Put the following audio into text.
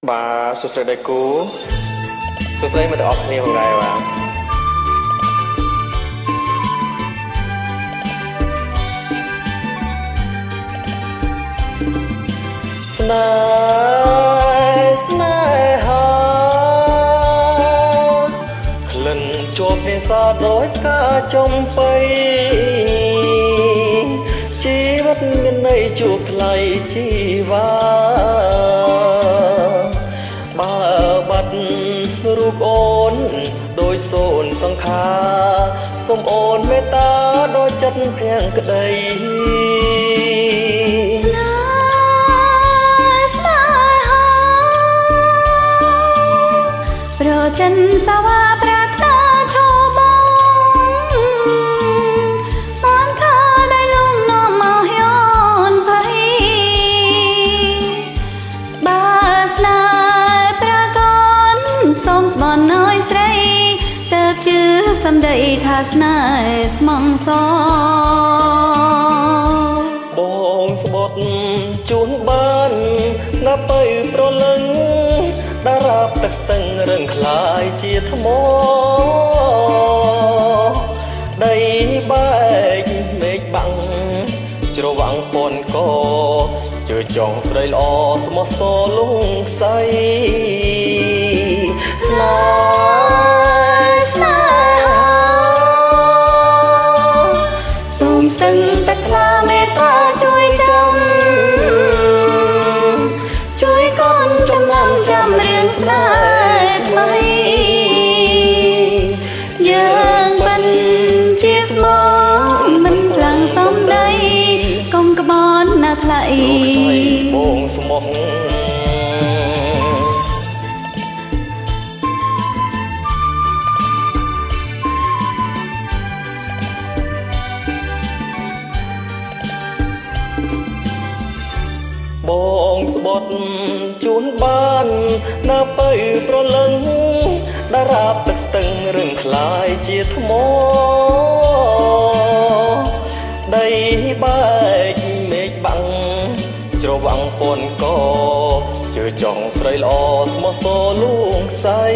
បាទសួស្តីដៃគូសួស្តីមិត្តអរគ្នាផងដែរបាទស្នេហាក្លិនជាប់នេសាដោយការចំបៃជីវិតមានន័យជួបថ្លៃជីវ៉ាបើបាត់រូបអូនដោយសូនសង្ខាសូមអូនមេត្តាដោយចិត្តភាំងក្តីប្រចិនសាវ៉ាប្រាថ្នាឈោបងបានថាได้លងនាំមកហៀនភ័យបើស្នេហ៍ប្រកនសូមស្បន់អើយស្រីទើបជឿសំដីថាស្នេហ៍ស្មងសបងស្បត់ជូនបានណាបើប្រលឹងតារាបទឹកស្ទឹងរឹងខ្លាយជាថ្មដីបែកមេឃបាំងជ្រវាំងពន់កជឿចង់ស្រីល្អស្មោះសរលងស័យស្នេហាសូមសឹងតែខ្លាមេត្តាជួយជួយកូនចំណាំចាំរឿងស្នេហ៍ថ្មីយើងមិនជាស្មោះមិនខ្លាំងសំដីកុំក្បន់ណាថ្លៃបងស្មោះបងស្បត់ជូនបានណាបើប្រលឹងតារាបទឹកស្ទឹងរឹងខ្លាយជាថ្មដីបែកមេឃបាំងជ្រវាំងពន់កជឿចង់ស្រីល្អស្មោះសរលួងស័យ